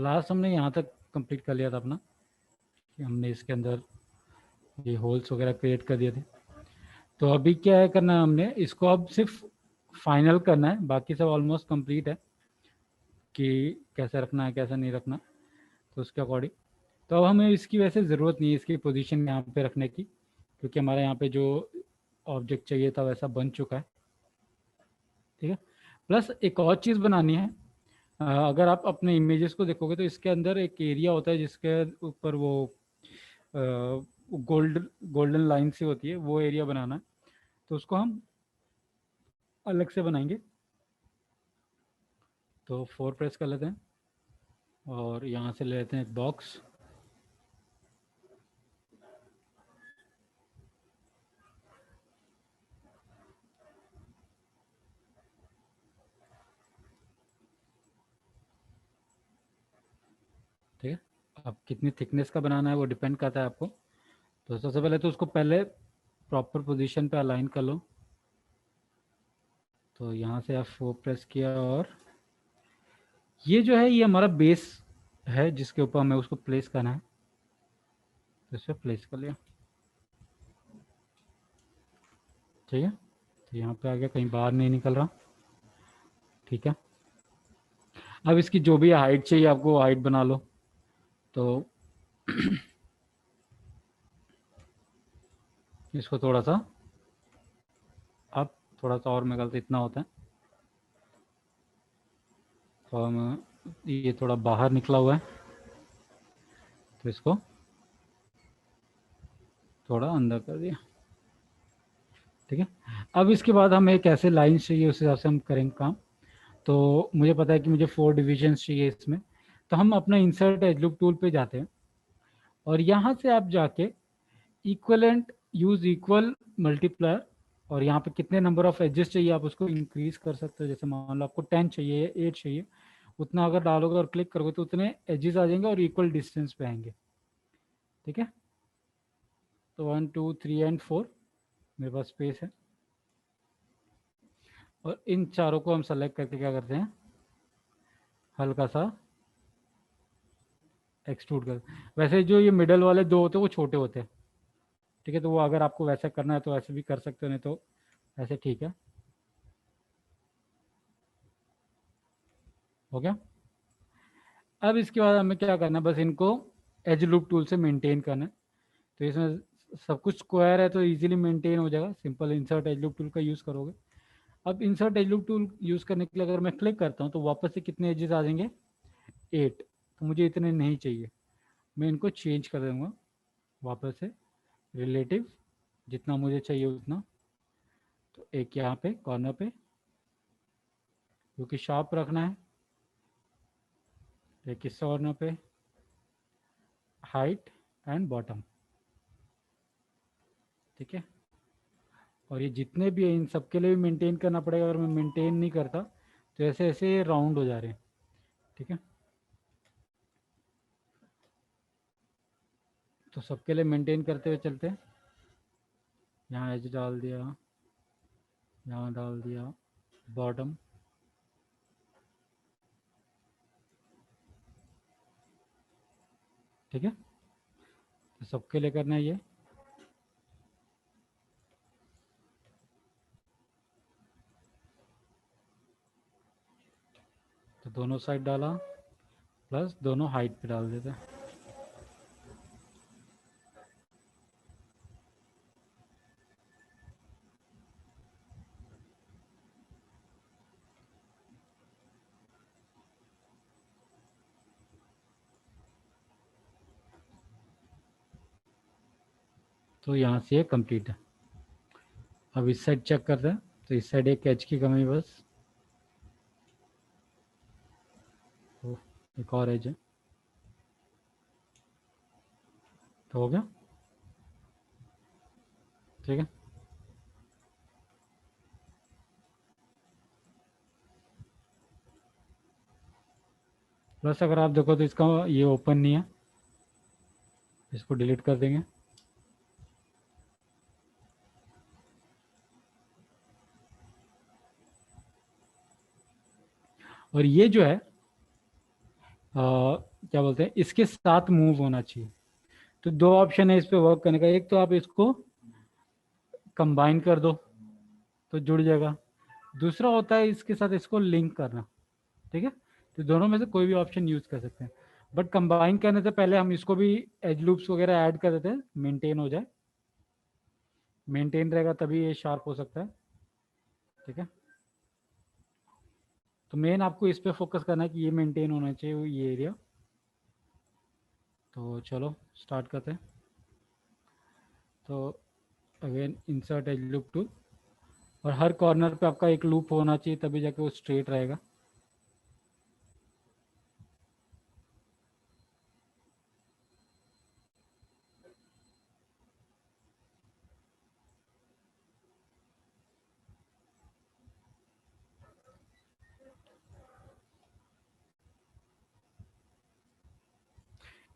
Last हमने यहाँ तक कंप्लीट कर लिया था अपना, कि हमने इसके अंदर ये होल्स वगैरह क्रिएट कर दिए थे। तो अभी क्या है करना है, हमने इसको अब सिर्फ फाइनल करना है, बाकी सब ऑलमोस्ट कंप्लीट है कि कैसे रखना है कैसे नहीं रखना, तो उसके अकॉर्डिंग। तो अब हमें इसकी वैसे ज़रूरत नहीं है इसकी पोजीशन यहाँ पे रखने की, क्योंकि हमारे यहाँ पे जो ऑब्जेक्ट चाहिए था वैसा बन चुका है। ठीक है। प्लस एक और चीज़ बनानी है। अगर आप अपने इमेजेस को देखोगे तो इसके अंदर एक एरिया होता है जिसके ऊपर वो गोल्डन लाइन सी होती है, वो एरिया बनाना है। तो उसको हम अलग से बनाएंगे। तो 4 प्रेस कर लेते हैं और यहाँ से ले लेते हैं एक बॉक्स। ठीक है। अब कितनी थिकनेस का बनाना है वो डिपेंड करता है आपको। तो सबसे पहले तो उसको पहले प्रॉपर पोजीशन पे अलाइन कर लो। तो यहाँ से आप 4 प्रेस किया और ये जो है ये हमारा बेस है जिसके ऊपर हमें उसको प्लेस करना है। तो इसे प्लेस कर लिया। ठीक है। तो यहाँ पे आ गया, कहीं बाहर नहीं निकल रहा। ठीक है। अब इसकी जो भी हाइट चाहिए आपको हाइट बना लो। तो इसको थोड़ा सा अब थोड़ा सा और मेरे ख्याल से इतना होता है। तो हम ये थोड़ा बाहर निकला हुआ है, तो इसको थोड़ा अंदर कर दिया। ठीक है। अब इसके बाद हमें एक ऐसे लाइन चाहिए, उस हिसाब से हम करेंगे काम। तो मुझे पता है कि मुझे 4 डिविजन्स चाहिए इसमें। तो हम अपना इंसर्ट एज लूप टूल पे जाते हैं और यहाँ से आप जाके इक्वलेंट यूज इक्वल मल्टीप्लायर, और यहाँ पे कितने नंबर ऑफ एजेस चाहिए आप उसको इंक्रीज कर सकते हो। जैसे मान लो आपको 10 चाहिए 8 चाहिए, उतना अगर डालोगे और क्लिक करोगे तो उतने एजेस आ जाएंगे और इक्वल डिस्टेंस पे आएंगे। ठीक है। तो 1 2 3 एंड 4 मेरे पास स्पेस है। और इन चारों को हम सेलेक्ट करके क्या करते हैं, हल्का सा एक्सट्रूड कर। वैसे जो ये मिडल वाले दो होते हैं वो छोटे होते हैं। ठीक है। तो वो अगर आपको वैसे करना है तो ऐसे भी कर सकते हो, नहीं तो ऐसे। ठीक है। हो गया। अब इसके बाद हमें क्या करना है, बस इनको एज लूप टूल से मेंटेन करना है। तो इसमें सब कुछ स्क्वायर है तो इजीली मेंटेन हो जाएगा, simple insert as loop tool का यूज़ करोगे। अब insert as loop tool use करने के लिए अगर मैं क्लिक करता हूँ तो वापस से कितने एजेस आ जाएंगे, 8। तो मुझे इतने नहीं चाहिए, मैं इनको चेंज कर दूँगा वापस से रिलेटिव, जितना मुझे चाहिए उतना। तो एक यहाँ पे कॉर्नर पे क्योंकि शार्प रखना है, एक इस कॉर्नर पे हाइट एंड बॉटम। ठीक है। और ये जितने भी हैं इन सब के लिए भी मेंटेन करना पड़ेगा, अगर मैं मेंटेन नहीं करता तो ऐसे ऐसे राउंड हो जा रहे हैं। ठीक है। तो सबके लिए मेंटेन करते हुए चलते हैं। यहाँ एज डाल दिया, यहाँ डाल दिया बॉटम। ठीक है। तो सबके लिए करना है ये। तो दोनों साइड डाला प्लस दोनों हाइट पे डाल देते हैं। तो यहाँ से ये कंप्लीट है। अब इस साइड चेक करते हैं। तो इस साइड एक एज की कमी बस। तो एक और एज है। तो हो गया। ठीक है। प्लस अगर आप देखो तो इसका ये ओपन नहीं है, इसको डिलीट कर देंगे। और ये जो है क्या बोलते हैं, इसके साथ मूव होना चाहिए। तो दो ऑप्शन है इस पे वर्क करने का, एक तो आप इसको कंबाइन कर दो तो जुड़ जाएगा, दूसरा होता है इसके साथ इसको लिंक करना। ठीक है, तो दोनों में से कोई भी ऑप्शन यूज कर सकते हैं, बट कंबाइन करने से पहले हम इसको भी एज लूप्स वगैरह ऐड कर देते हैं, मेंटेन हो जाए, मेंटेन रहेगा तभी ये शार्प हो सकता है। ठीक है, तो मेन आपको इस पे फोकस करना है कि ये मेंटेन होना चाहिए ये एरिया। तो चलो स्टार्ट करते हैं। तो again insert as loop tool, और हर कॉर्नर पे आपका एक लूप होना चाहिए तभी जाके वो स्ट्रेट रहेगा।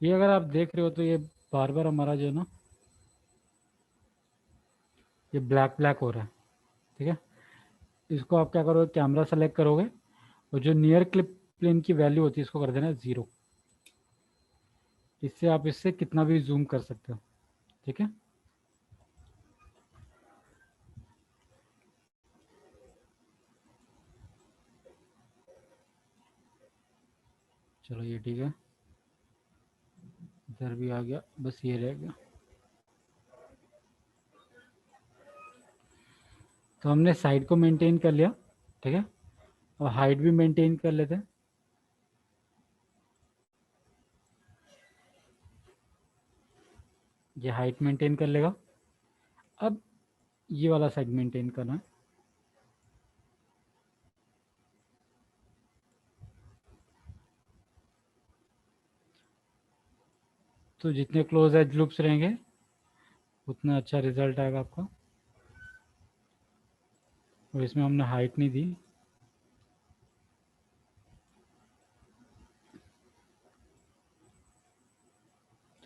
ये अगर आप देख रहे हो तो ये बार बार हमारा जो है ना ये ब्लैक ब्लैक हो रहा है। ठीक है, इसको आप क्या करोगे, कैमरा सेलेक्ट करोगे और जो नियर क्लिप प्लेन की वैल्यू होती है इसको कर देना 0। इससे आप इससे कितना भी जूम कर सकते हो। ठीक है, चलो ये ठीक है, इधर भी आ गया, बस ये रह गया। तो हमने साइड को मेंटेन कर लिया। ठीक है, और हाइट भी मेंटेन कर लेते हैं। ये हाइट मेंटेन कर लेगा। अब ये वाला साइड मेंटेन करना है। तो जितने क्लोज एज लूप्स रहेंगे उतना अच्छा रिजल्ट आएगा आपका। और इसमें हमने हाइट नहीं दी।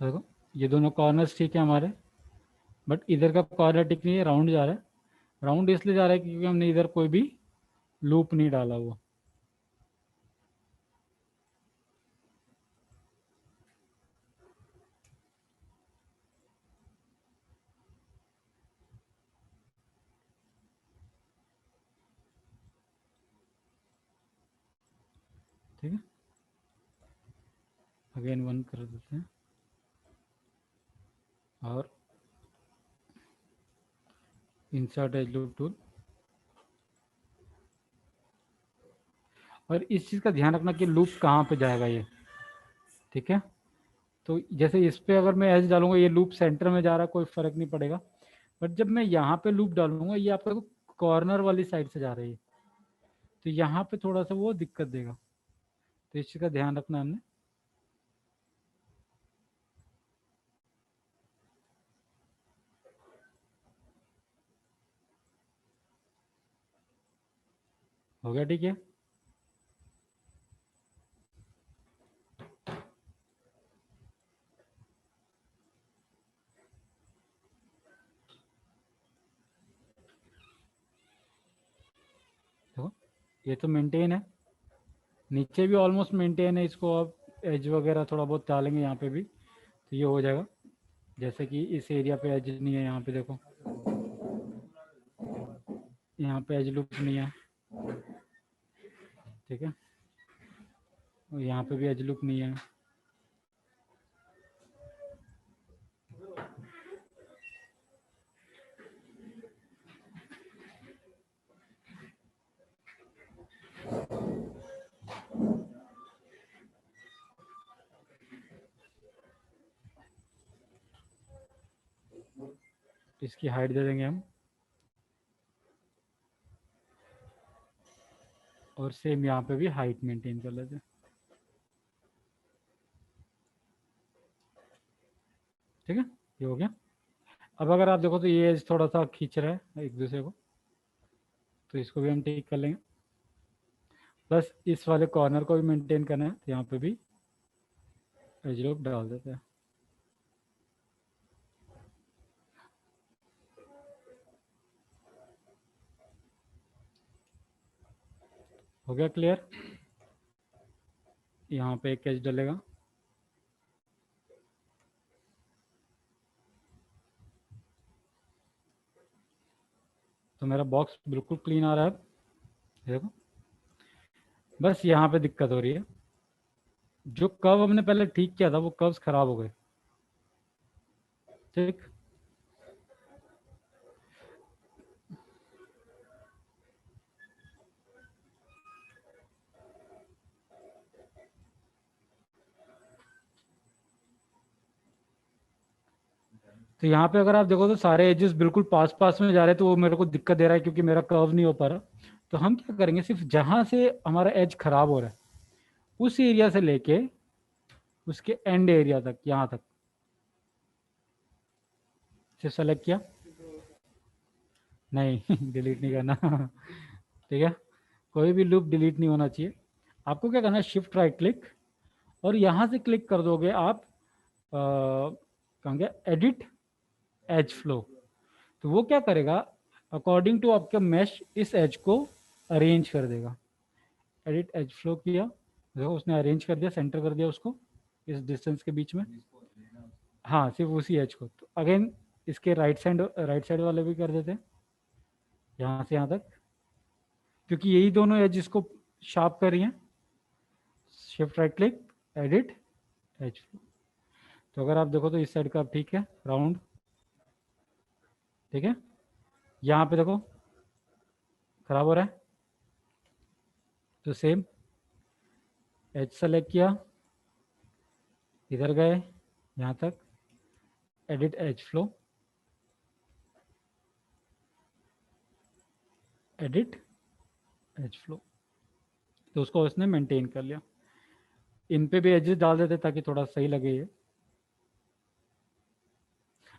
तो देखो ये दोनों कॉर्नर्स ठीक है हमारे, बट इधर का कॉर्नर ठीक नहीं है, राउंड जा रहा है। राउंड इसलिए जा रहा है क्योंकि हमने इधर कोई भी लूप नहीं डाला हुआ। ठीक है, अगेन 1 कर देते हैं और इंसर्ट एज लूप टूल। और इस चीज़ का ध्यान रखना कि लूप कहाँ पे जाएगा ये। ठीक है, तो जैसे इस पे अगर मैं एज डालूंगा ये लूप सेंटर में जा रहा है, कोई फर्क नहीं पड़ेगा। बट जब मैं यहाँ पे लूप डालूंगा ये आपका कॉर्नर वाली साइड से जा रही है, तो यहाँ पे थोड़ा सा वो दिक्कत देगा। तो इस चीज़ का ध्यान रखना हमने। हो गया ठीक है। देखो ये तो मेंटेन है, नीचे भी ऑलमोस्ट मेंटेन है, इसको आप एज वगैरह थोड़ा बहुत डालेंगे यहाँ पे भी तो ये हो जाएगा। जैसे कि इस एरिया पे एज नहीं है, यहाँ पे देखो यहाँ पे एज लूप नहीं है। ठीक है, और यहाँ पे भी एज लूप नहीं है। इसकी हाइट दे देंगे हम, और सेम यहाँ पे भी हाइट मेंटेन कर लेते हैं। ठीक है, ये हो गया। अब अगर आप देखो तो ये एज थोड़ा सा खींच रहा है एक दूसरे को, तो इसको भी हम ठीक कर लेंगे। प्लस इस वाले कॉर्नर को भी मेंटेन करना है, तो यहाँ पे भी एज लूप डाल देते हैं। हो गया क्लियर। यहाँ पे एक एज डलेगा। तो मेरा बॉक्स बिल्कुल क्लीन आ रहा है। देखो, बस यहाँ पे दिक्कत हो रही है, जो कर्व हमने पहले ठीक किया था वो कर्व्स खराब हो गए। ठीक, तो यहाँ पे अगर आप देखो तो सारे एजेस बिल्कुल पास पास में जा रहे हैं, तो वो मेरे को दिक्कत दे रहा है क्योंकि मेरा कर्व नहीं हो पा रहा। तो हम क्या करेंगे, सिर्फ जहाँ से हमारा एज खराब हो रहा है उस एरिया से लेके उसके एंड एरिया तक, यहाँ तक सिर्फ सेलेक्ट किया। नहीं डिलीट नहीं करना ठीक है, कोई भी लूप डिलीट नहीं होना चाहिए। आपको क्या करना है, शिफ्ट राइट क्लिक और यहाँ से क्लिक कर दोगे आप कहाँ गया, एडिट एज फ्लो। तो वो क्या करेगा, अकॉर्डिंग टू आपका मैश इस एज को अरेंज कर देगा। एडिट एज फ्लो किया, देखो उसने अरेंज कर दिया, सेंटर कर दिया उसको इस डिस्टेंस के बीच में। हाँ, सिर्फ उसी एज को। तो अगेन इसके राइट साइड वाले भी कर देते हैं, यहाँ से यहाँ तक, क्योंकि यही दोनों एज इसको शार्प कर रही हैं। Shift right click, edit edge flow. तो अगर आप देखो तो इस साइड का ठीक है, राउंड ठीक है। यहाँ पे देखो खराब हो रहा है, तो सेम एज सेलेक्ट किया, इधर गए यहाँ तक, edit edge flow, edit edge flow. तो उसको उसने मेंटेन कर लिया। इन पे भी एजेस डाल देते ताकि थोड़ा सही लगे ये।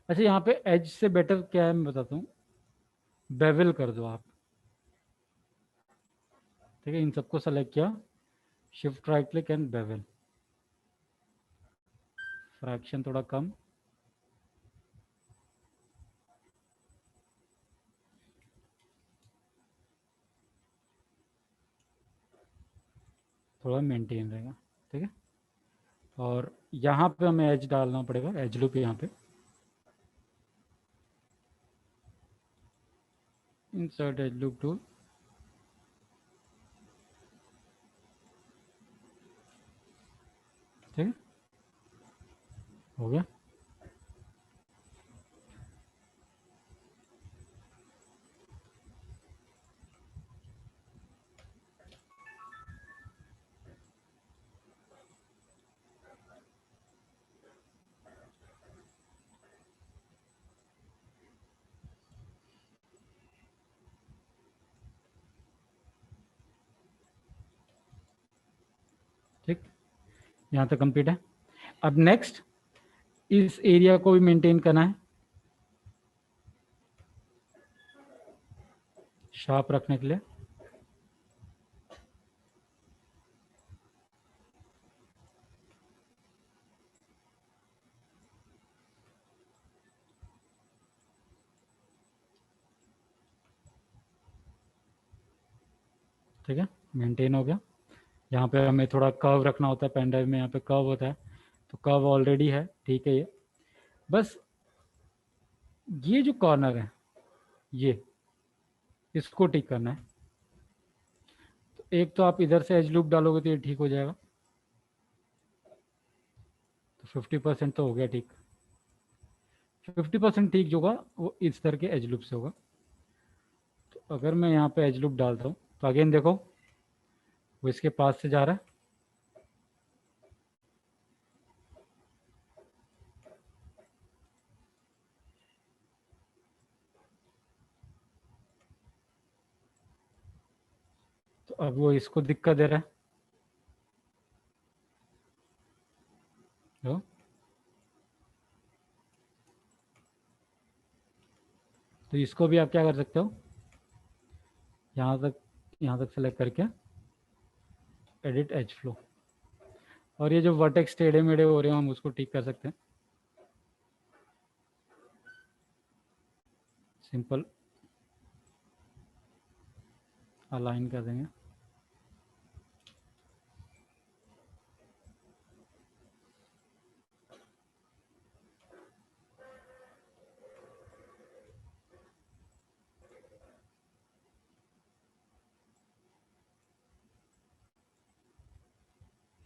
अच्छा, यहाँ पे एज से बेटर क्या है मैं बताता हूँ, बेवल कर दो आप। ठीक है, इन सबको सेलेक्ट किया, shift right click and bevel, fraction थोड़ा कम, थोड़ा मेंटेन रहेगा। ठीक है, और यहाँ पे हमें एज डालना पड़ेगा, एज लूप यहाँ पे, इंसर्ट एज लूप टूल। ठीक है, हो गया। ठीक, यहाँ तक कंप्लीट है। अब नेक्स्ट इस एरिया को भी मेंटेन करना है, शार्प रखने के लिए। ठीक है, मेंटेन हो गया। यहाँ पे हमें थोड़ा कर्व रखना होता है, पेन ड्राइव में यहाँ पे कर्व होता है, तो कर्व ऑलरेडी है, ठीक है। ये बस ये जो कॉर्नर है ये, इसको ठीक करना है। तो एक तो आप इधर से एज लूप डालोगे तो ये ठीक हो जाएगा, तो 50% तो हो गया ठीक। 50% ठीक जो होगा वो इस तरह के एज लूप से होगा। तो अगर मैं यहाँ पे एज लूप डालता हूँ तो अगेन देखो वो इसके पास से जा रहा है, तो अब वो इसको दिक्कत दे रहा है। तो इसको भी आप क्या कर सकते हो, यहाँ तक सेलेक्ट करके एडिट एज फ्लो, और ये जो वर्टेक्स टेढ़े मेढ़े हो रहे हैं हम उसको ठीक कर सकते हैं, सिंपल अलाइन कर देंगे।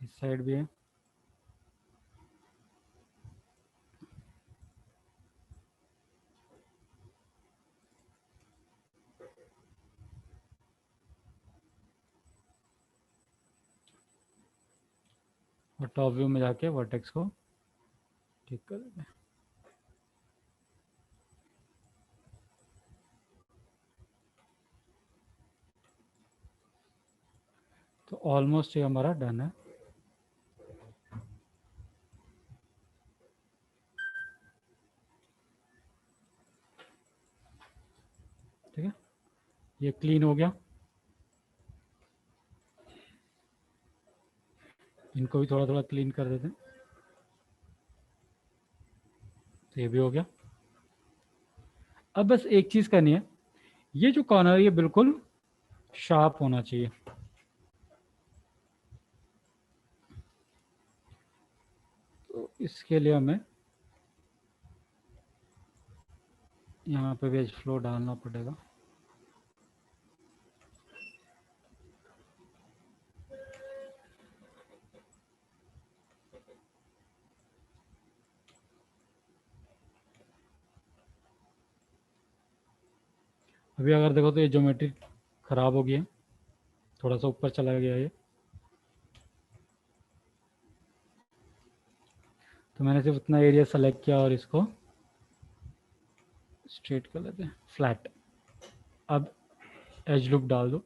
इस साइड भी है। और टॉप व्यू में जाके वर्टेक्स को ठीक कर देते हैं। तो ऑलमोस्ट ये हमारा डन है। ठीक है, ये क्लीन हो गया। इनको भी थोड़ा थोड़ा क्लीन कर देते हैं। तो ये भी हो गया। अब बस एक चीज़ करनी है, ये जो कॉर्नर ये बिल्कुल शार्प होना चाहिए। तो इसके लिए हमें यहाँ पे वेज फ्लो डालना पड़ेगा। अभी अगर देखो तो ये ज्योमेट्री ख़राब हो गई है, थोड़ा सा ऊपर चला गया ये। तो मैंने सिर्फ उतना एरिया सेलेक्ट किया और इसको स्ट्रेट कर लेते हैं, फ्लैट। अब एज लूप डाल दो।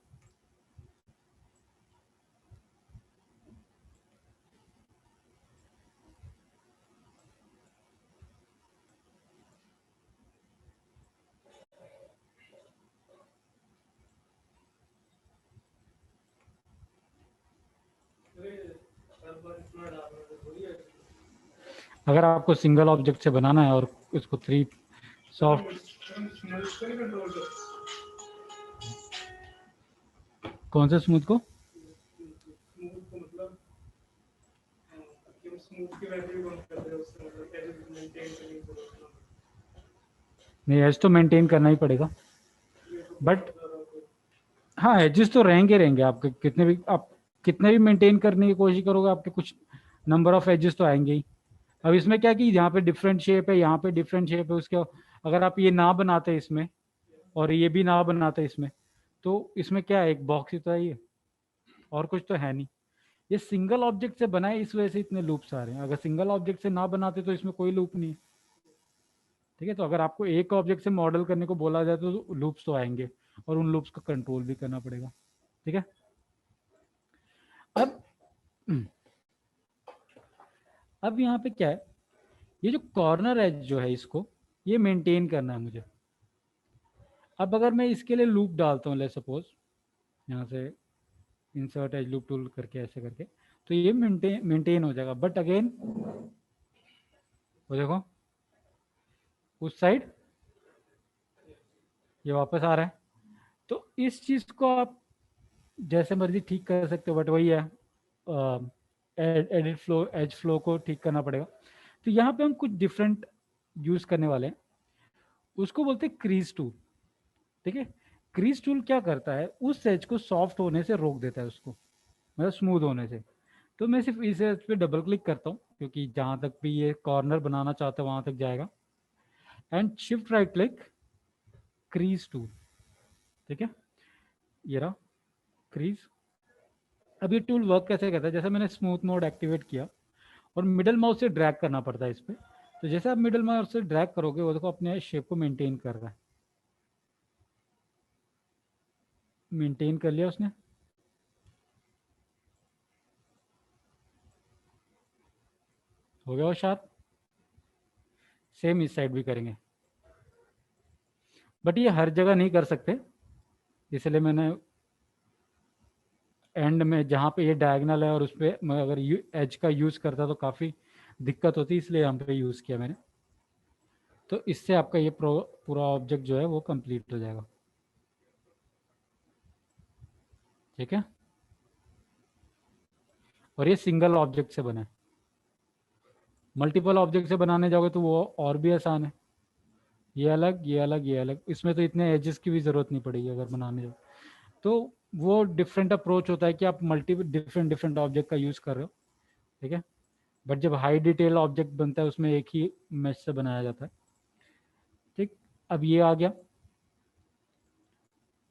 अगर आपको सिंगल ऑब्जेक्ट से बनाना है और इसको 3 सॉफ्ट, कौन से स्मूथ को? नहीं, एज तो मेंटेन करना ही पड़ेगा, बट हाँ एजेस तो रहेंगे रहेंगे आपके, कितने भी मेंटेन करने की कोशिश करोगे आपके कुछ नंबर ऑफ एजेस तो आएंगे ही। अब इसमें क्या कि यहाँ पे डिफरेंट शेप है, यहाँ पे डिफरेंट शेप है, उसके अगर आप ये ना बनाते इसमें और ये भी ना बनाते इसमें, तो इसमें क्या है, एक बॉक्स ही तो है ये, और कुछ तो है नहीं। ये सिंगल ऑब्जेक्ट से बना है, इस वजह से इतने लूप्स आ रहे हैं। अगर सिंगल ऑब्जेक्ट से ना बनाते तो इसमें कोई लूप नहीं है। ठीक है, तो अगर आपको एक ऑब्जेक्ट से मॉडल करने को बोला जाए तो लूप्स तो आएंगे, और उन लूप्स को कंट्रोल भी करना पड़ेगा। ठीक है, अब अब यहाँ पे क्या है, ये जो कॉर्नर एज जो है इसको ये मेंटेन करना है मुझे। अब अगर मैं इसके लिए लूप डालता हूँ, ले सपोज यहाँ से इंसर्ट एज लूप टूल करके ऐसे करके, तो ये मेंटेन हो जाएगा। बट अगेन वो देखो उस साइड ये वापस आ रहा है। तो इस चीज को आप जैसे मर्जी ठीक कर सकते हो, बट वही है, एडिट फ्लो, एज फ्लो को ठीक करना पड़ेगा। तो यहाँ पे हम कुछ डिफरेंट यूज करने वाले हैं, उसको बोलते हैं क्रीज टूल। ठीक है, क्रीज टूल क्या करता है, उस एज को सॉफ्ट होने से रोक देता है उसको, मतलब स्मूथ होने से। तो मैं सिर्फ इस एज पे डबल क्लिक करता हूँ, क्योंकि जहाँ तक भी ये कॉर्नर बनाना चाहता है वहाँ तक जाएगा, and shift right click crease tool. ठीक है, ये रहा क्रीज। अब ये टूल वर्क कैसे करता है, जैसे मैंने स्मूथ मोड एक्टिवेट किया और मिडल माउस से ड्रैग करना पड़ता है इस पर। तो जैसे आप मिडल माउस से ड्रैग करोगे वो देखो अपने शेप को मेंटेन कर रहा है। मेंटेन कर लिया उसने। हो गया वो शार्प। सेम इस साइड भी करेंगे, बट ये हर जगह नहीं कर सकते, इसलिए मैंने एंड में जहाँ पे ये डायगनल है और उस पर मैं अगर एज का यूज़ करता तो काफ़ी दिक्कत होती, इसलिए यहाँ पे यूज़ किया मैंने। तो इससे आपका ये पूरा ऑब्जेक्ट जो है वो कंप्लीट हो जाएगा। ठीक है, और ये सिंगल ऑब्जेक्ट से बना है। मल्टीपल ऑब्जेक्ट से बनाने जाओगे तो वो और भी आसान है, ये अलग ये अलग ये अलग, इसमें तो इतने एजेस की भी ज़रूरत नहीं पड़ेगी अगर बनाने जाओ। तो वो डिफरेंट अप्रोच होता है कि आप मल्टी डिफरेंट डिफरेंट ऑब्जेक्ट का यूज़ कर रहे हो, ठीक है। बट जब हाई डिटेल ऑब्जेक्ट बनता है उसमें एक ही मैश से बनाया जाता है। ठीक, अब ये आ गया।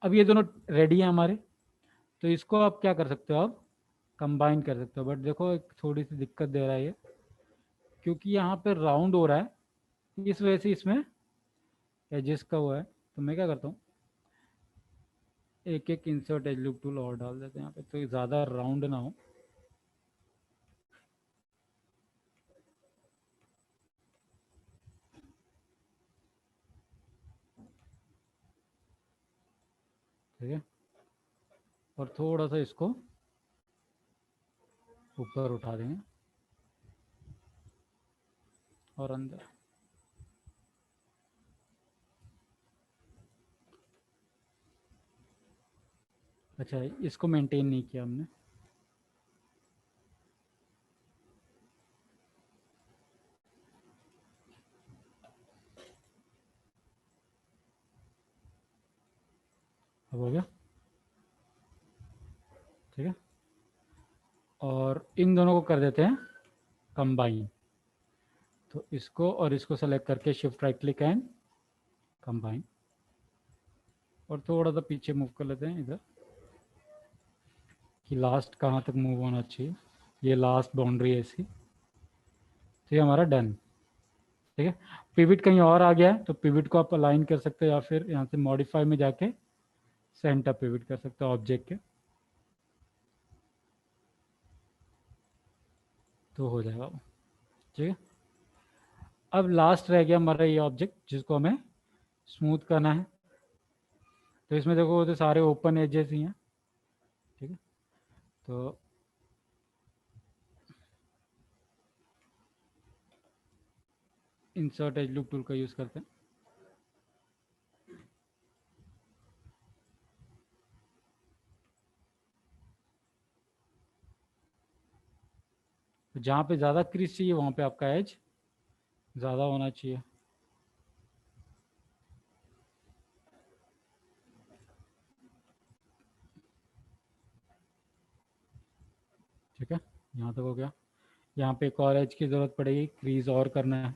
अब ये दोनों रेडी है हमारे, तो इसको आप क्या कर सकते हो, आप कंबाइन कर सकते हो। बट देखो एक थोड़ी सी दिक्कत दे रहा है ये, क्योंकि यहाँ पे राउंड हो रहा है, इस वजह से इसमें एजेस का हुआ है। तो मैं क्या करता हूँ, एक एक इंसर्ट एज लूप टूल और डाल देते हैं यहाँ पे, तो ज़्यादा राउंड ना हो। ठीक है, और थोड़ा सा इसको ऊपर उठा देंगे और अंदर। अच्छा, इसको मेंटेन नहीं किया हमने। अब हो गया। ठीक है, और इन दोनों को कर देते हैं कंबाइन। तो इसको और इसको सेलेक्ट करके shift right click and combine, और थोड़ा सा पीछे मूव कर लेते हैं इधर, कि लास्ट कहाँ तक मूव होना चाहिए। ये लास्ट बाउंड्री है इसकी। तो ये हमारा डन। ठीक है, पिविट कहीं और आ गया है तो पिविट को आप अलाइन कर सकते हो, या फिर यहाँ से मॉडिफाई में जाके सेंटर पिविट कर सकते हो ऑब्जेक्ट के, तो हो जाएगा वो। ठीक है, अब लास्ट रह गया हमारा ये ऑब्जेक्ट जिसको हमें स्मूथ करना है। तो इसमें देखो वो तो सारे ओपन एजेस ही हैं। ठीक है, तो इंसर्ट एज लूप टूल का यूज़ करते हैं। तो जहाँ पे ज़्यादा क्रीज चाहिए वहाँ पे आपका एज ज़्यादा होना चाहिए। ठीक है, यहाँ तक हो गया। यहाँ पे एक और एज की ज़रूरत पड़ेगी, क्रीज और करना है।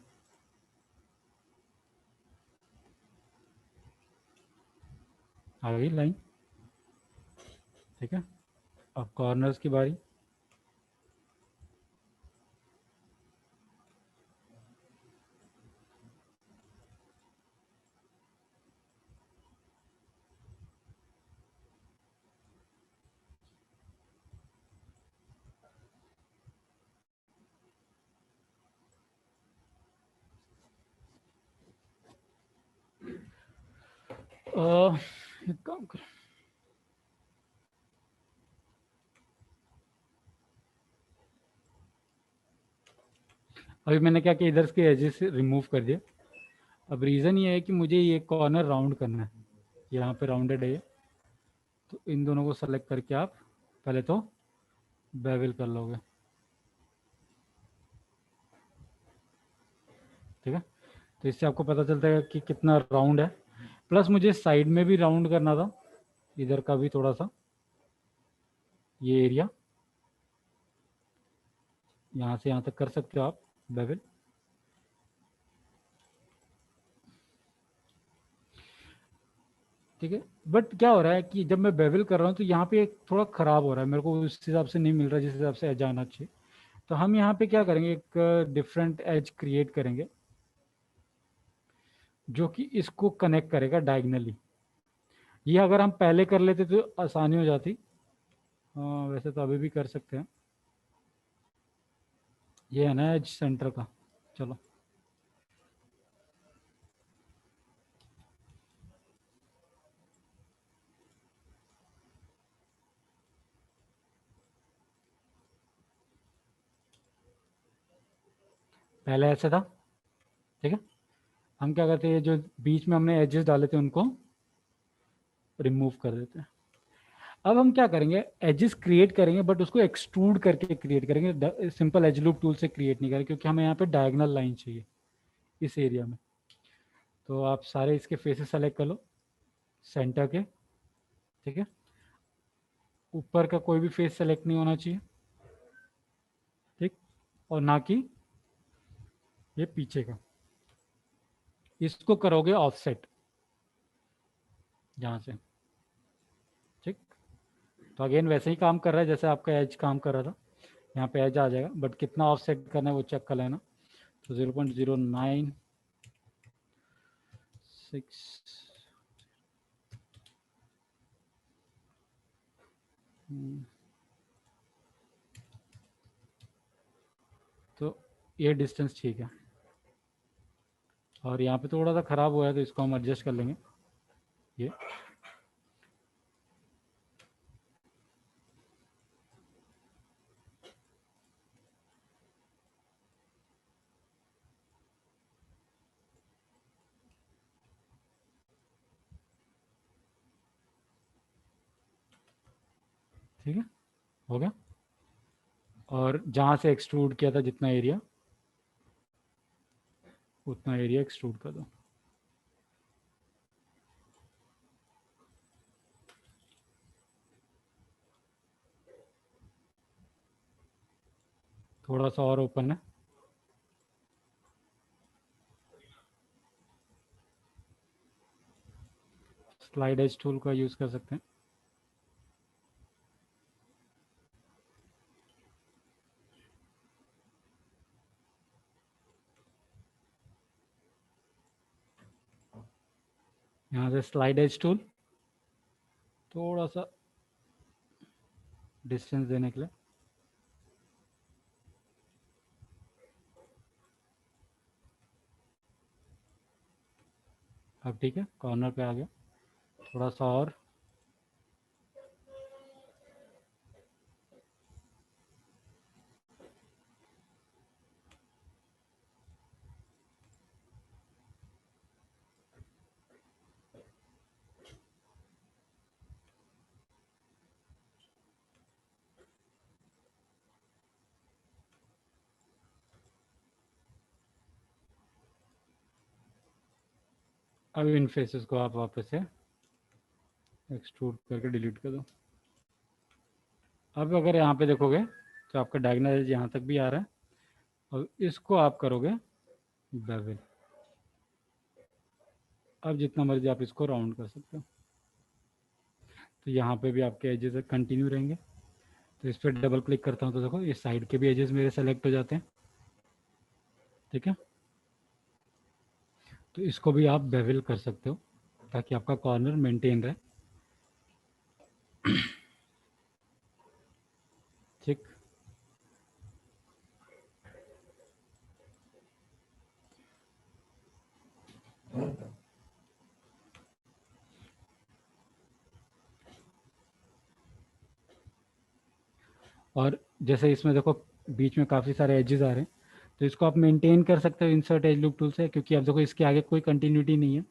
आ गई लाइन। ठीक है, अब कॉर्नर्स की बारी। एक काम करो, अभी मैंने क्या किया, इधर के एजेस रिमूव कर दिया। अब रीज़न ये है कि मुझे ये कॉर्नर राउंड करना है, यहाँ पे राउंडेड है ये। तो इन दोनों को सेलेक्ट करके आप पहले तो बेवल कर लोगे। ठीक है, तो इससे आपको पता चलता है कि कितना राउंड है। प्लस मुझे साइड में भी राउंड करना था, इधर का भी थोड़ा सा, ये एरिया यहाँ से यहाँ तक कर सकते हो आप बेवल। ठीक है, बट क्या हो रहा है कि जब मैं बेवल कर रहा हूँ तो यहाँ पे एक थोड़ा ख़राब हो रहा है, मेरे को उस हिसाब से नहीं मिल रहा जिस हिसाब से एज आना चाहिए। तो हम यहाँ पे क्या करेंगे, एक डिफरेंट एज क्रिएट करेंगे जो कि इसको कनेक्ट करेगा डायगनली। ये अगर हम पहले कर लेते तो आसानी हो जाती। हाँ, वैसे तो अभी भी कर सकते हैं। ये है ना एज सेंटर का। चलो, पहले ऐसे था। ठीक है, हम क्या करते हैं, जो बीच में हमने एजेस डाले थे उनको रिमूव कर देते हैं। अब हम क्या करेंगे, एजेस क्रिएट करेंगे बट उसको एक्सट्रूड करके क्रिएट करेंगे, सिंपल एज लूप टूल से क्रिएट नहीं करेंगे, क्योंकि हमें यहाँ पे डायगनल लाइन चाहिए इस एरिया में। तो आप सारे इसके फेसेस सेलेक्ट कर लो सेंटर के। ठीक है, ऊपर का कोई भी फेस सेलेक्ट नहीं होना चाहिए। ठीक, और ना कि ये पीछे का। इसको करोगे ऑफसेट यहाँ से, ठीक। तो अगेन वैसे ही काम कर रहा है जैसे आपका एज काम कर रहा था, यहाँ पे एज आ जाएगा, बट कितना ऑफसेट करना है वो चेक कर लेना। तो 0.09 6 तो ये डिस्टेंस ठीक है। और यहाँ पे थोड़ा सा ख़राब हुआ है तो इसको हम एडजस्ट कर लेंगे ये। ठीक है, हो गया। और जहाँ से एक्सट्रूड किया था जितना एरिया, उतना एरिया एक्सट्रूड कर दो। थोड़ा सा और ओपन है, स्लाइड एज टूल का यूज़ कर सकते हैं। यहाँ से स्लाइड एज टूल, थोड़ा सा डिस्टेंस देने के लिए। अब ठीक है, कॉर्नर पे आ गया, थोड़ा सा और। अब इन फेसेस को आप वापस से एक्सट्रूड करके डिलीट कर दो। अब अगर यहाँ पे देखोगे तो आपका डायगोनल एज यहाँ तक भी आ रहा है, और इसको आप करोगे बेवल। अब जितना मर्जी आप इसको राउंड कर सकते हो। तो यहाँ पे भी आपके एजेस कंटिन्यू रहेंगे। तो इस पर डबल क्लिक करता हूँ तो देखो ये साइड के भी एजेस मेरे सेलेक्ट हो जाते हैं। ठीक है, तो इसको भी आप बेवल कर सकते हो ताकि आपका कॉर्नर मेंटेन रहे। ठीक, और जैसे इसमें देखो बीच में काफ़ी सारे एजेस आ रहे हैं, तो इसको आप मेंटेन कर सकते हो इंसर्ट एज लूप टूल से, क्योंकि अब देखो इसके आगे कोई कंटिन्यूटी नहीं है।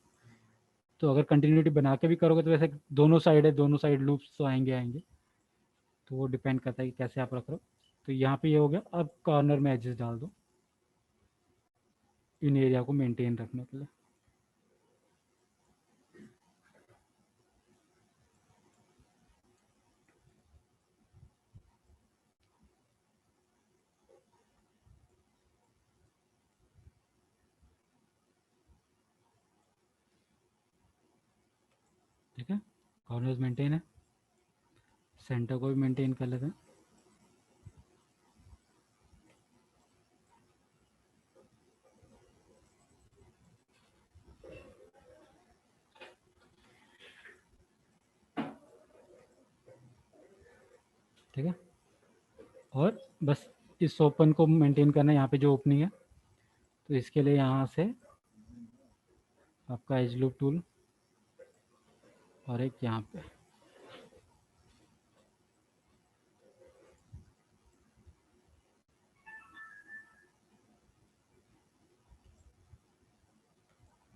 तो अगर कंटिन्यूटी बना के भी करोगे तो वैसे दोनों साइड है, दोनों साइड लूप्स तो आएंगे आएंगे। तो वो डिपेंड करता है कि कैसे आप रख रहे हो। तो यहाँ पे ये हो गया। अब कॉर्नर में एजेस डाल दो इन एरिया को मेंटेन रखने के लिए। ठीक है, कॉर्नर्स मेंटेन है, सेंटर को भी मेंटेन कर लेते हैं। ठीक है, और बस इस ओपन को मेंटेन करना है, यहाँ पे जो ओपनिंग है। तो इसके लिए यहाँ से आपका एज लूप टूल और एक यहाँ पे।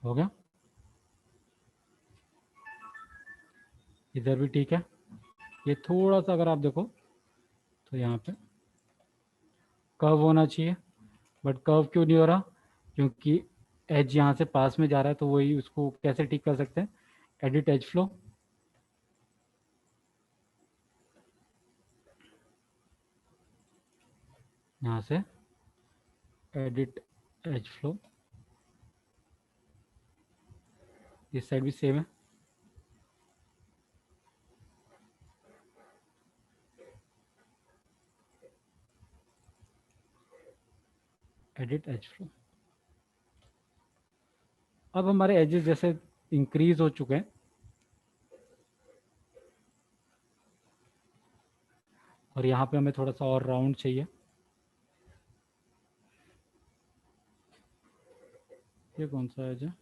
हो गया, इधर भी ठीक है। ये थोड़ा सा अगर आप देखो तो यहाँ पे कर्व होना चाहिए, बट कर्व क्यों नहीं हो रहा? क्योंकि एज यहाँ से पास में जा रहा है। तो वही उसको कैसे ठीक कर सकते हैं? एडिट एज फ्लो, यहाँ से एडिट एज फ्लो, इस साइड भी सेम है। Edit edge flow. अब हमारे एजेस जैसे इंक्रीज हो चुके हैं और यहाँ पे हमें थोड़ा सा और राउंड चाहिए। ये कौन सा एज है?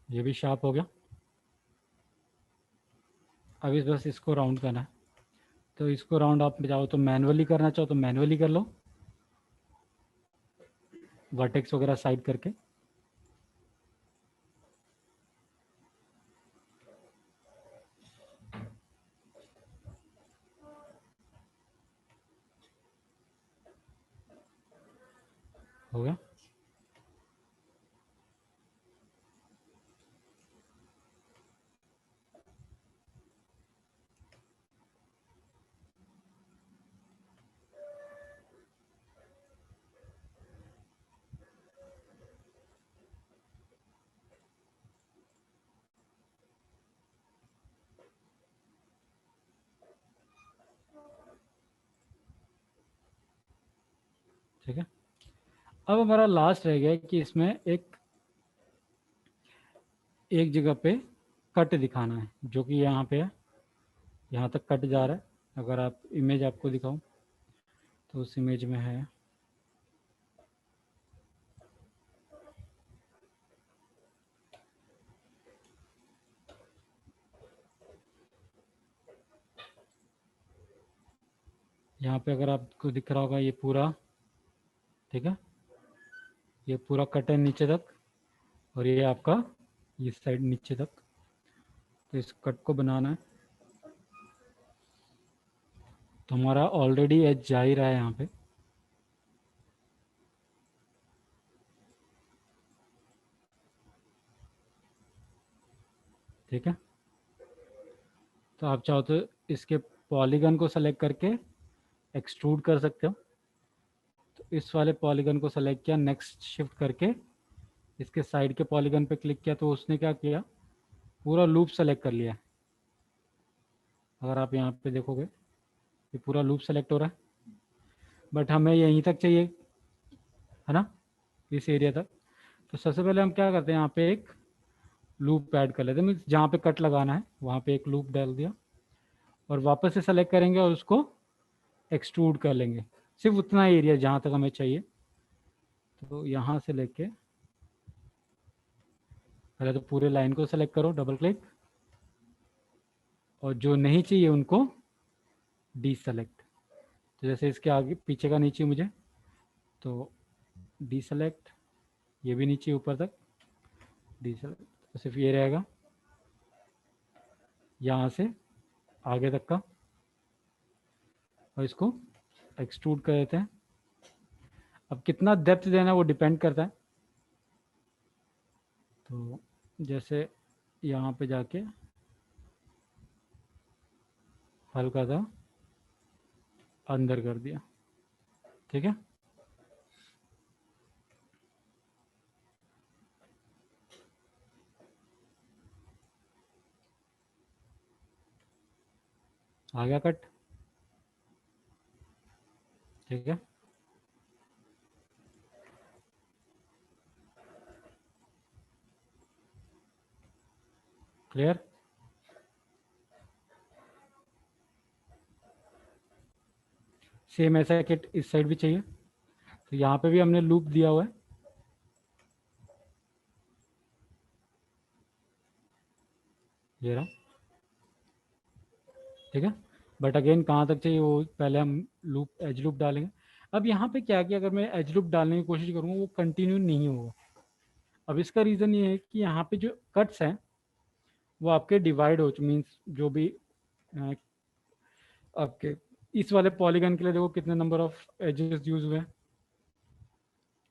ये भी शार्प हो गया। अब इस बस इसको राउंड करना है, तो इसको राउंड आप चाहो तो मैनुअली करना चाहो तो मैनुअली कर लो, वर्टेक्स वगैरह साइड करके। हो गया। ठीक है। अब हमारा लास्ट रह गया कि इसमें एक जगह पे कट दिखाना है, जो कि यहाँ पे है, यहाँ तक कट जा रहा है। अगर आप इमेज आपको दिखाऊं तो उस इमेज में है, यहाँ पे अगर आपको दिख रहा होगा ये पूरा, ठीक है, ये पूरा कट है नीचे तक, और ये आपका ये साइड नीचे तक। तो इस कट को बनाना है, तो हमारा ऑलरेडी एज जा ही रहा है यहाँ पे। ठीक है, तो आप चाहो तो इसके पॉलीगन को सेलेक्ट करके एक्सट्रूड कर सकते हो। तो इस वाले पॉलीगन को सेलेक्ट किया, नेक्स्ट शिफ्ट करके इसके साइड के पॉलीगन पे क्लिक किया, तो उसने क्या किया, पूरा लूप सेलेक्ट कर लिया। अगर आप यहाँ पे देखोगे ये पूरा लूप सेलेक्ट हो रहा है, बट हमें यहीं तक चाहिए, है ना, इस एरिया तक। तो सबसे पहले हम क्या करते हैं, यहाँ पे एक लूप ऐड कर लेते हैं, मीन्स जहाँ पे कट लगाना है वहाँ पे एक लूप डाल दिया, और वापस से सेलेक्ट करेंगे और उसको एक्सट्रूड कर लेंगे, सिर्फ उतना एरिया जहाँ तक हमें चाहिए। तो यहाँ से लेके पहले तो पूरे लाइन को सेलेक्ट करो, डबल क्लिक, और जो नहीं चाहिए उनको डी सेलेक्ट। तो जैसे इसके आगे पीछे का नहीं चाहिए मुझे, तो डी सेलेक्ट, ये भी नीचे ऊपर तक डी सेलेक्ट, तो सिर्फ ये रहेगा यहाँ से आगे तक का, और इसको एक्सट्रूड कर देते हैं। अब कितना डेप्थ देना है वो डिपेंड करता है, तो जैसे यहाँ पे जाके हल्का सा अंदर कर दिया। ठीक है, आ गया कट। ठीक है, क्लियर। सेम ऐसा किट इस साइड भी चाहिए, तो यहाँ पे भी हमने लूप दिया हुआ है, ये रहा, ठीक है। बट अगेन कहाँ तक चाहिए वो पहले हम लूप एज लूप डालेंगे। अब यहाँ पे क्या कि अगर मैं एज लूप डालने की कोशिश करूँगा वो कंटिन्यू नहीं होगा। अब इसका रीज़न ये है कि यहाँ पे जो कट्स हैं वो आपके डिवाइड हो, मीन्स जो भी आपके इस वाले पॉलीगन के लिए देखो कितने नंबर ऑफ एजेस यूज हुए हैं,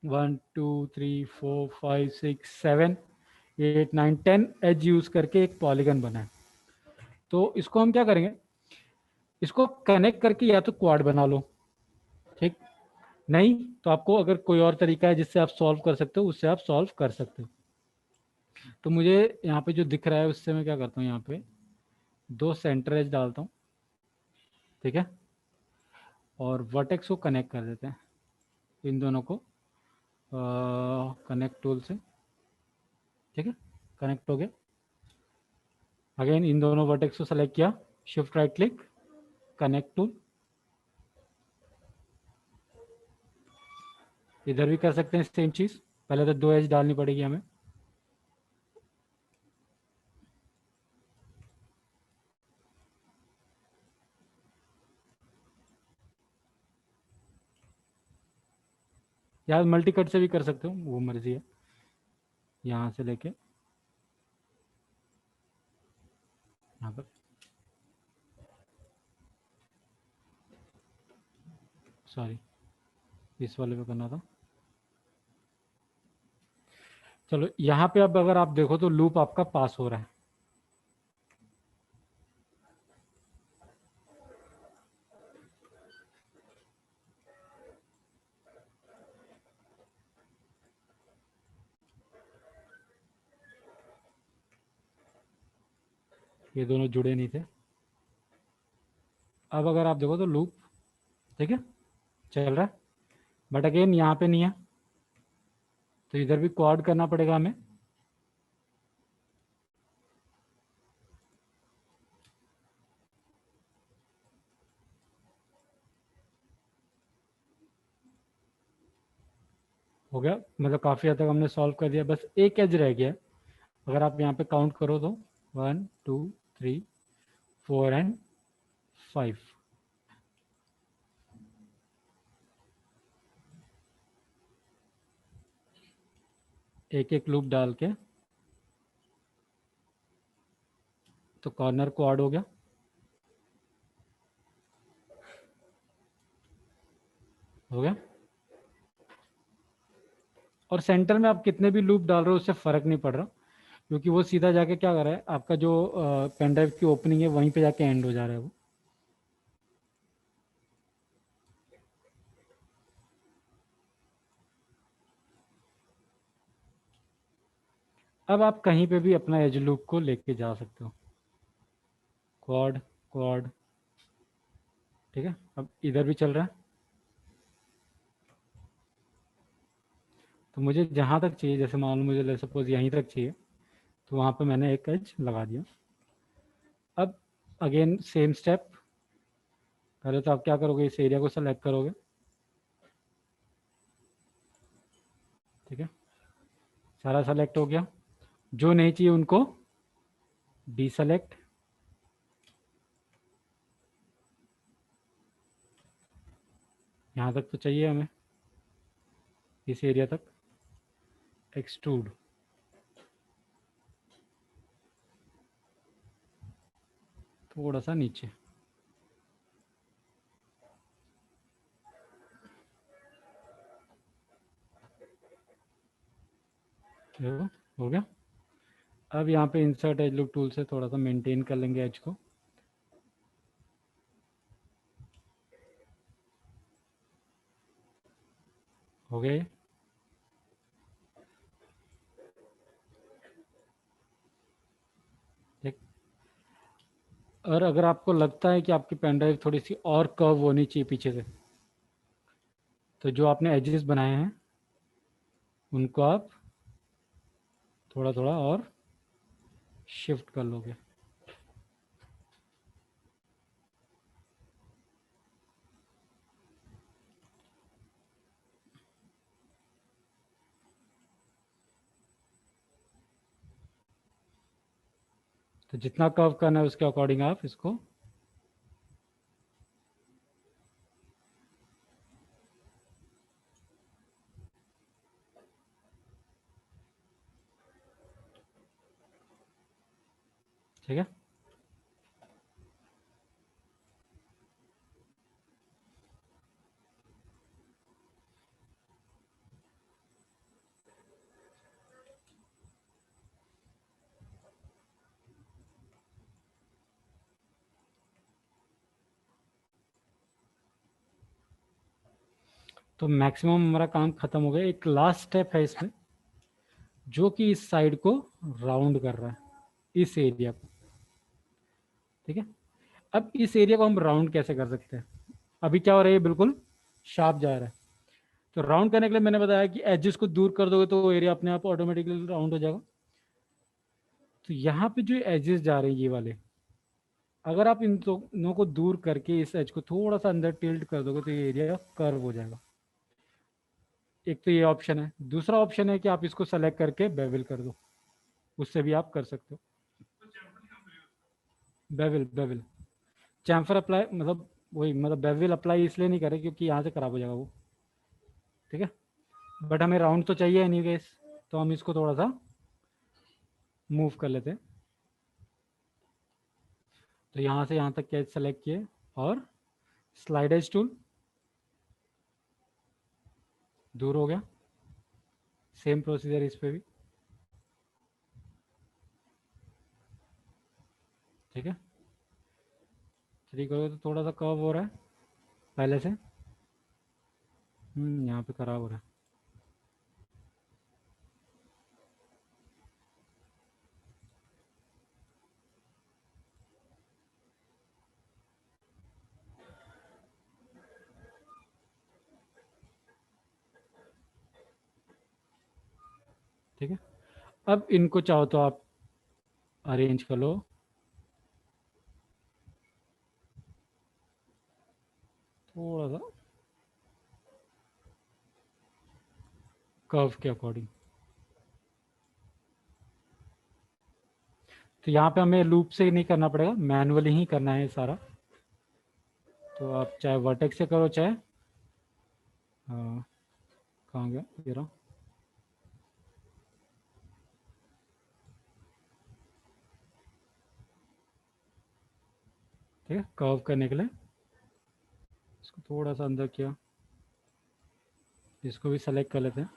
1 2 3 4 5 6 7 8 9 10 एज यूज करके एक पॉलीगन बना है। तो इसको हम क्या करेंगे, इसको कनेक्ट करके या तो क्वाड बना लो, ठीक, नहीं तो आपको अगर कोई और तरीका है जिससे आप सॉल्व कर सकते हो उससे आप सॉल्व कर सकते हो। तो मुझे यहाँ पे जो दिख रहा है उससे मैं क्या करता हूँ, यहाँ पे 2 सेंटर एज डालता हूँ, ठीक है, और वर्टेक्स को कनेक्ट कर देते हैं इन दोनों को कनेक्ट टूल से, ठीक है, कनेक्ट हो गया। अगेन इन दोनों वर्टेक्स को सेलेक्ट किया, shift right click, connect tool, इधर भी कर सकते हैं सेम चीज़, पहले तो 2 एज डालनी पड़ेगी हमें, या मल्टी कट से भी कर सकते हो, वो मर्जी है, यहाँ से लेके यहाँ पर, सॉरी इस वाले पे करना था। चलो यहाँ पे अब अगर आप देखो तो लूप आपका पास हो रहा है, ये दोनों जुड़े नहीं थे। अब अगर आप देखो तो लूप, ठीक है, चल रहा है, बट अगेन यहाँ पे नहीं है, तो इधर भी क्वाड करना पड़ेगा हमें। हो गया, मतलब काफ़ी हद तक हमने सॉल्व कर दिया, बस एक एज रह गया है। अगर आप यहाँ पे काउंट करो तो 1 2 3 4 एंड 5, एक एक लूप डाल के तो कॉर्नर क्वाड हो गया, हो गया। और सेंटर में आप कितने भी लूप डाल रहे हो उससे फ़र्क नहीं पड़ रहा, क्योंकि वो सीधा जाके क्या कर रहा है, आपका जो पेन ड्राइव की ओपनिंग है वहीं पे जाके एंड हो जा रहा है वो। अब आप कहीं पे भी अपना एज लूप को लेके जा सकते हो, क्वाड क्वाड, ठीक है। अब इधर भी चल रहा है, तो मुझे जहाँ तक चाहिए, जैसे मान लो मुझे सपोज यहीं तक चाहिए, तो वहाँ पे मैंने एक एज लगा दिया। अब अगेन सेम स्टेप, पहले तो आप क्या करोगे, इस एरिया को सेलेक्ट करोगे, ठीक है, सारा सेलेक्ट हो गया, जो नहीं चाहिए उनको डीसेलेक्ट, यहाँ तक तो चाहिए हमें, इस एरिया तक, एक्सट्रूड, थोड़ा सा नीचे, देखो हो गया। अब यहाँ पे इंसर्ट एज लूप टूल से थोड़ा सा मेंटेन कर लेंगे एज को, हो गया ये। ठीक, और अगर आपको लगता है कि आपकी पेन ड्राइव थोड़ी सी और कर्व होनी चाहिए पीछे से, तो जो आपने एजेस बनाए हैं उनको आप थोड़ा थोड़ा और शिफ्ट कर लोगे, तो जितना कर्व करना है उसके अकॉर्डिंग आप इसको ठीक है। तो मैक्सिमम हमारा काम खत्म हो गया। एक लास्ट स्टेप है इसमें, जो कि इस साइड को राउंड कर रहा है, इस एरिया को। ठीक है। अब इस एरिया को हम राउंड कैसे कर सकते हैं? अभी क्या हो रहा है, बिल्कुल शार्प जा रहा है। तो राउंड करने के लिए मैंने बताया कि एजेस को दूर कर दोगे तो वो एरिया अपने आप ऑटोमेटिकली राउंड हो जाएगा। तो यहाँ पे जो एजेस जा रहे हैं ये वाले, अगर आप इन दोनों को दूर करके इस एज को थोड़ा सा अंदर टिल्ट कर दोगे तो ये एरिया कर्व हो जाएगा। एक तो ये ऑप्शन है। दूसरा ऑप्शन है कि आप इसको सेलेक्ट करके बेवल कर दो, उससे भी आप कर सकते हो। बेवल बेवल चैम्फर अप्लाई मतलब वही, मतलब बेवल अप्लाई इसलिए नहीं करे क्योंकि यहाँ से खराब हो जाएगा वो। ठीक है। बट हमें राउंड तो चाहिए एनीवेज, तो हम इसको थोड़ा सा मूव कर लेते हैं। तो यहाँ से यहाँ तक कैच सेलेक्ट किए और स्लाइड एज टूल दूर हो गया। सेम प्रोसीजर इस पे भी। ठीक है। थ्री करोगे तो थोड़ा सा कर्व हो रहा है पहले से। यहाँ पे खराब हो रहा है। ठीक है। अब इनको चाहो तो आप अरेंज कर लो थोड़ा सा कर्व के अकॉर्डिंग। तो यहाँ पे हमें लूप से नहीं करना पड़ेगा, मैनुअली ही करना है सारा। तो आप चाहे वर्टेक्स से करो चाहे कहाँ गया ये रहा। ठीक है। कर्व करने के लिए इसको थोड़ा सा अंदर किया, इसको भी सेलेक्ट कर लेते हैं।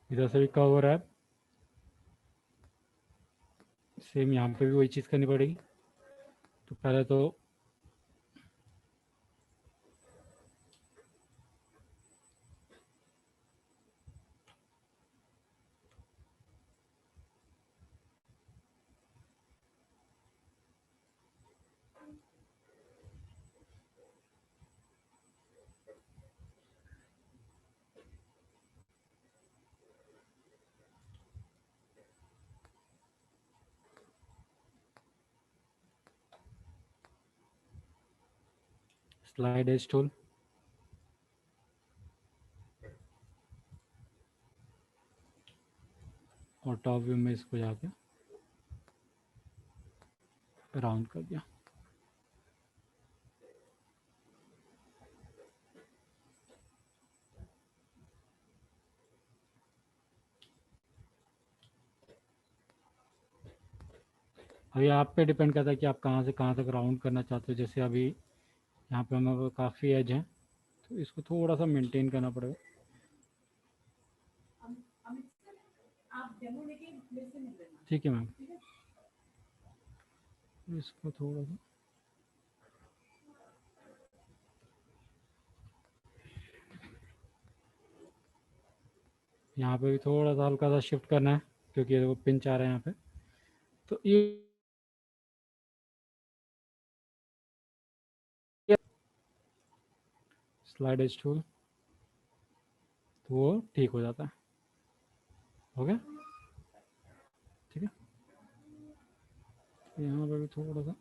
इधर से भी कर्व हो रहा है। सेम यहाँ पे भी वही चीज़ करनी पड़ेगी। तो पहले तो स्लाइड एज टूल और टॉप व्यू में इसको जाके राउंड कर दिया। अभी आप पे डिपेंड करता है कि आप कहाँ से कहाँ तक राउंड करना चाहते हो। जैसे अभी यहाँ पे हमारे काफ़ी एज है, तो इसको थोड़ा सा मेंटेन करना पड़ेगा। ठीक है मैम। इसको थोड़ा सा यहाँ पे भी थोड़ा सा हल्का सा शिफ्ट करना है क्योंकि वो पिंच आ रहा है यहाँ पे। तो ये स्लाइड एज टूल तो वो ठीक हो जाता है। हो गया। ठीक है। यहाँ पे भी थोड़ा सा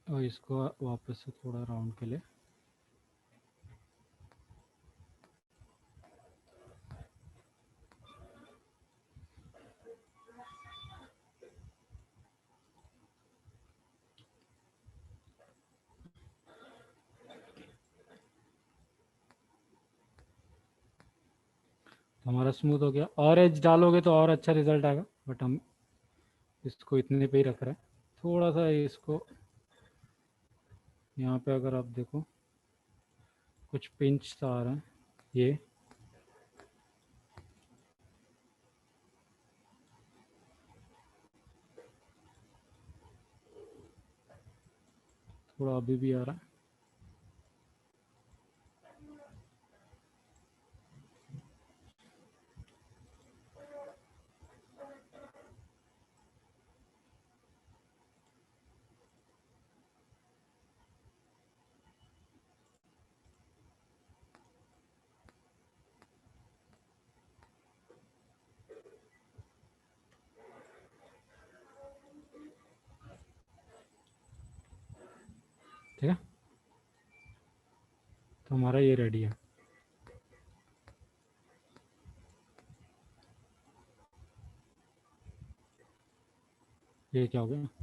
और इसको वापस से थोड़ा राउंड के लिए तो हमारा स्मूथ हो गया। और एज डालोगे तो और अच्छा रिजल्ट आएगा, बट हम इसको इतने पे ही रख रहे हैं। थोड़ा सा इसको यहाँ पे अगर आप देखो कुछ पिंच सा आ रहा है, ये थोड़ा अभी भी आ रहा है। ठीक है, तो हमारा ये रेडी है। ये क्या हो गया?